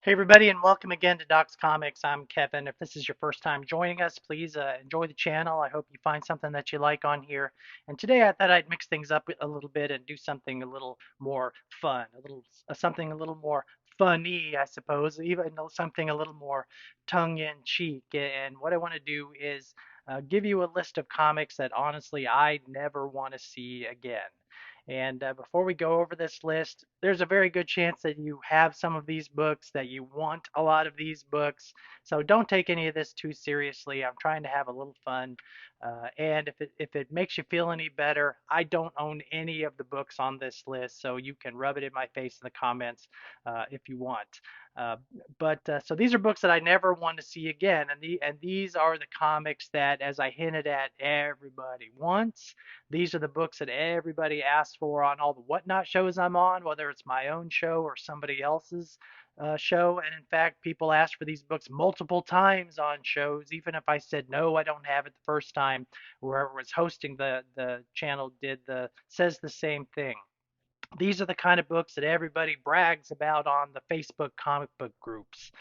Hey everybody, and welcome again to Doc's Comics. I'm Kevin. If this is your first time joining us, please enjoy the channel. I hope you find something that you like on here. And today I thought I'd mix things up a little bit and do something a little more fun, a little something a little more funny, I suppose, even something a little more tongue-in-cheek. And what I want to do is give you a list of comics that honestly I never want to see again. And before we go over this list, there's a very good chance that you have some of these books, that you want a lot of these books. So don't take any of this too seriously. I'm trying to have a little fun. And if it makes you feel any better, I don't own any of the books on this list, so you can rub it in my face in the comments if you want. Uh, but so these are books that I never want to see again, and these are the comics that, as I hinted at, everybody wants. These are the books that everybody asks for on all the whatnot shows I'm on, whether it's my own show or somebody else's show. And in fact, people ask for these books multiple times on shows. Even if I said no, I don't have it the first time, whoever was hosting the channel did the says the same thing. These are the kind of books that everybody brags about on the Facebook comic book groups.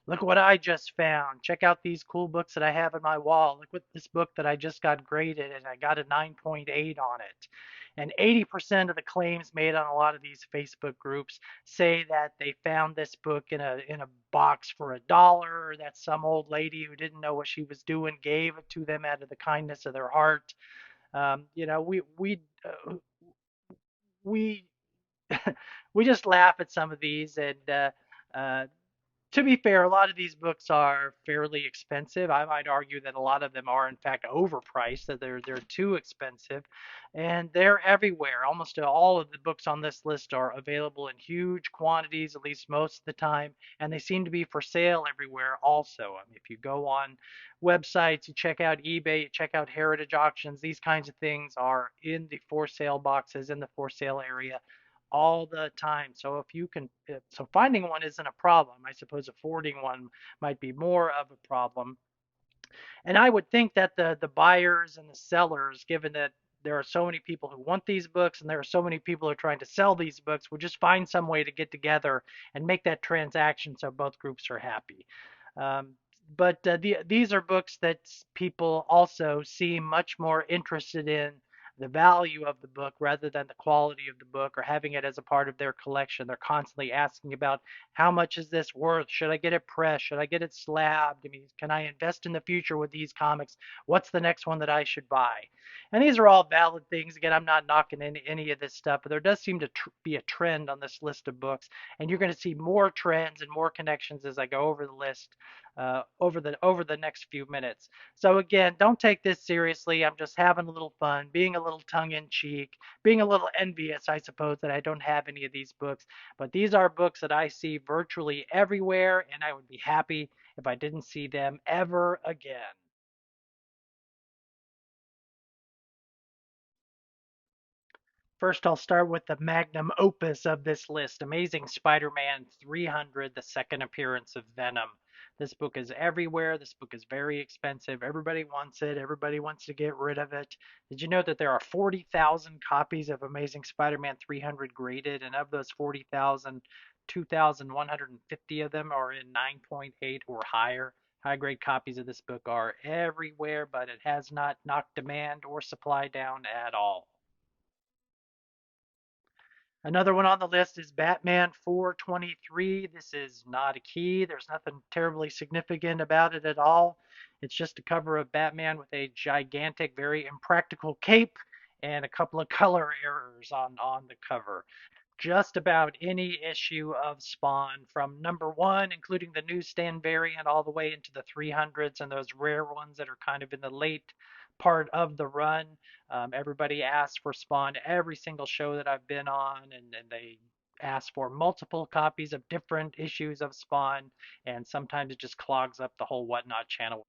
Look what I just found. Check out these cool books that I have in my wall. Look what this book that I just got graded and I got a 9.8 on it. And 80% of the claims made on a lot of these Facebook groups say that they found this book in a box for $1, or that some old lady who didn't know what she was doing gave it to them out of the kindness of their heart. You know, we we just laugh at some of these, and uh, to be fair, a lot of these books are fairly expensive. I might argue that a lot of them are, in fact, overpriced, that they're too expensive, and they're everywhere. Almost all of the books on this list are available in huge quantities, at least most of the time, and they seem to be for sale everywhere also. I mean, if you go on websites, you check out eBay, you check out Heritage Auctions, these kinds of things are in the for sale boxes in the for sale area all the time. So if you can, so finding one isn't a problem. I suppose affording one might be more of a problem. And I would think that the buyers and the sellers, given that there are so many people who want these books and there are so many people who are trying to sell these books, would just find some way to get together and make that transaction so both groups are happy. Um, but these are books that people also seem much more interested in the value of the book rather than the quality of the book or having it as a part of their collection. They're constantly asking about how much is this worth? Should I get it pressed? Should I get it slabbed? I mean, can I invest in the future with these comics? What's the next one that I should buy? And these are all valid things. Again, I'm not knocking any of this stuff, but there does seem to be a trend on this list of books, and you're going to see more trends and more connections as I go over the list over the next few minutes. So again, don't take this seriously. I'm just having a little fun, being a little tongue in cheek, being a little envious, I suppose, that I don't have any of these books. But these are books that I see virtually everywhere, and I would be happy if I didn't see them ever again. First, I'll start with the magnum opus of this list, Amazing Spider-Man 300, the second appearance of Venom. This book is everywhere. This book is very expensive. Everybody wants it. Everybody wants to get rid of it. Did you know that there are 40,000 copies of Amazing Spider-Man 300 graded, and of those 40,000, 2,150 of them are in 9.8 or higher? High grade copies of this book are everywhere, but it has not knocked demand or supply down at all. Another one on the list is Batman 423. This is not a key. There's nothing terribly significant about it at all. It's just a cover of Batman with a gigantic, very impractical cape and a couple of color errors on the cover. Just about any issue of Spawn, from number one, including the newsstand variant, all the way into the 300s and those rare ones that are kind of in the late part of the run. Everybody asks for Spawn every single show that I've been on, and they ask for multiple copies of different issues of Spawn, and sometimes it just clogs up the whole Whatnot channel.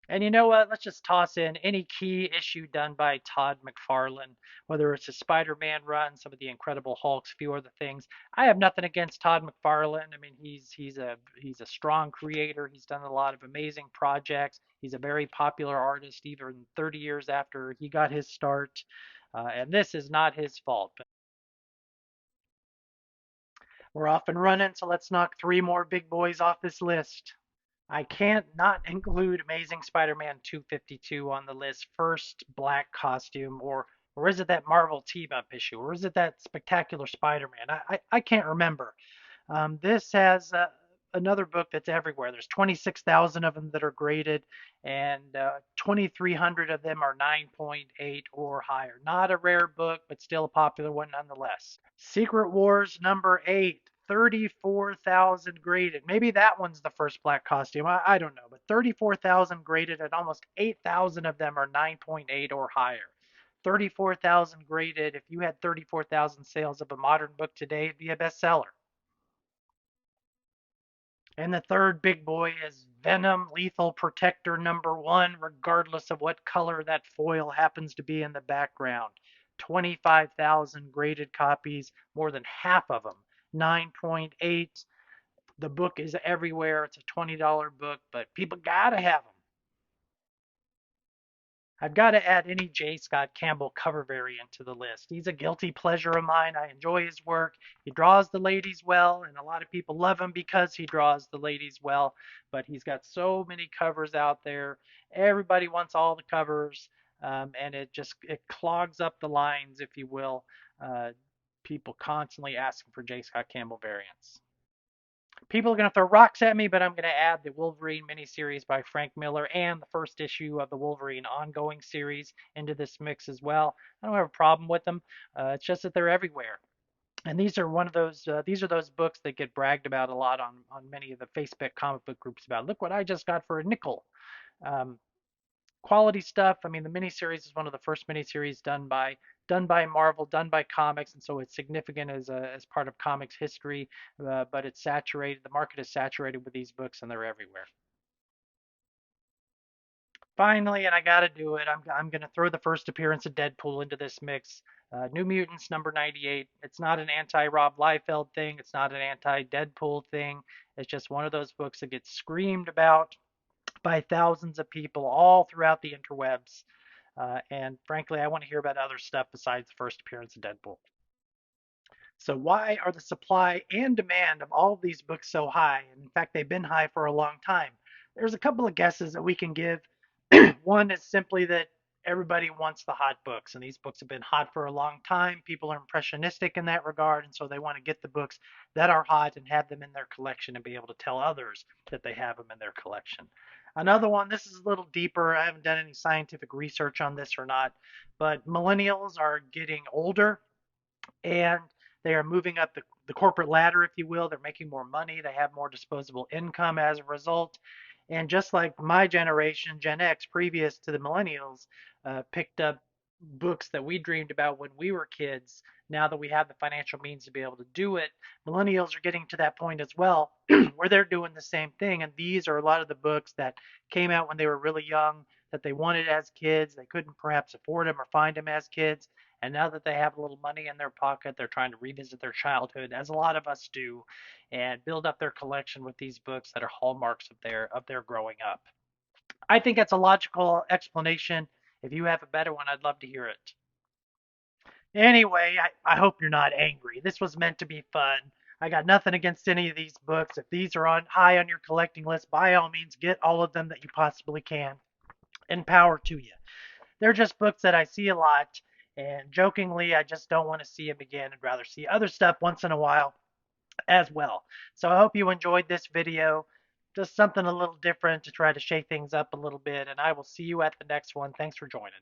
And you know what? Let's just toss in any key issue done by Todd McFarlane, whether it's a Spider-Man run, some of the Incredible Hulks, a few other things. I have nothing against Todd McFarlane. I mean, he's a strong creator. He's done a lot of amazing projects. He's a very popular artist, even 30 years after he got his start. And this is not his fault. We're off and running, so let's knock three more big boys off this list. I can't not include Amazing Spider-Man 252 on the list. First black costume, or is it that Marvel team-up issue, or is it that Spectacular Spider-Man? I can't remember. This has another book that's everywhere. There's 26,000 of them that are graded, and 2,300 of them are 9.8 or higher. Not a rare book, but still a popular one nonetheless. Secret Wars number 8, 34,000 graded. Maybe that one's the first black costume. I don't know, but 34,000 graded, and almost 8,000 of them are 9.8 or higher. 34,000 graded. If you had 34,000 sales of a modern book today, it'd be a bestseller. And the third big boy is Venom Lethal Protector number 1, regardless of what color that foil happens to be in the background. 25,000 graded copies, more than half of them. 9.8. The book is everywhere. It's a $20 book, but people gotta have them. I've got to add any J. Scott Campbell cover variant to the list. He's a guilty pleasure of mine. I enjoy his work. He draws the ladies well, and a lot of people love him because he draws the ladies well. But he's got so many covers out there. Everybody wants all the covers, and it clogs up the lines, if you will. Uh, People constantly asking for J. Scott Campbell variants. People are going to throw rocks at me, but I'm going to add the Wolverine miniseries by Frank Miller and the first issue of the Wolverine ongoing series into this mix as well. I don't have a problem with them. It's just that they're everywhere. And these are one of those. These are those books that get bragged about a lot on many of the Facebook comic book groups about. Look what I just got for a nickel. Um, Quality stuff. I mean, the miniseries is one of the first miniseries done by Marvel, done by comics, and so it's significant as part of comics history. But it's saturated. The market is saturated with these books, and they're everywhere. Finally, and I got to do it. I'm going to throw the first appearance of Deadpool into this mix. New Mutants number 98. It's not an anti-Rob Liefeld thing. It's not an anti-Deadpool thing. It's just one of those books that gets screamed about by thousands of people all throughout the interwebs. And frankly, I want to hear about other stuff besides the first appearance of Deadpool. So, why are the supply and demand of all of these books so high? And in fact, they've been high for a long time. There's a couple of guesses that we can give. One is simply that everybody wants the hot books, and these books have been hot for a long time. People are impressionistic in that regard, and so they want to get the books that are hot and have them in their collection and be able to tell others that they have them in their collection. Another one, this is a little deeper. I haven't done any scientific research on this or not, but millennials are getting older and they are moving up the corporate ladder, if you will. They're making more money. They have more disposable income as a result. And just like my generation, Gen X, previous to the millennials, picked up books that we dreamed about when we were kids, now that we have the financial means to be able to do it, millennials are getting to that point as well, where they're doing the same thing. And these are a lot of the books that came out when they were really young, that they wanted as kids. They couldn't perhaps afford them or find them as kids. And now that they have a little money in their pocket, they're trying to revisit their childhood, as a lot of us do, and build up their collection with these books that are hallmarks of their growing up. I think that's a logical explanation. If you have a better one, I'd love to hear it. Anyway, I hope you're not angry. This was meant to be fun. I got nothing against any of these books. If these are on high on your collecting list, by all means, get all of them that you possibly can. And power to you. They're just books that I see a lot, and jokingly, I just don't want to see them again. I'd rather see other stuff once in a while as well. So I hope you enjoyed this video. Just something a little different to try to shake things up a little bit, and I will see you at the next one. Thanks for joining.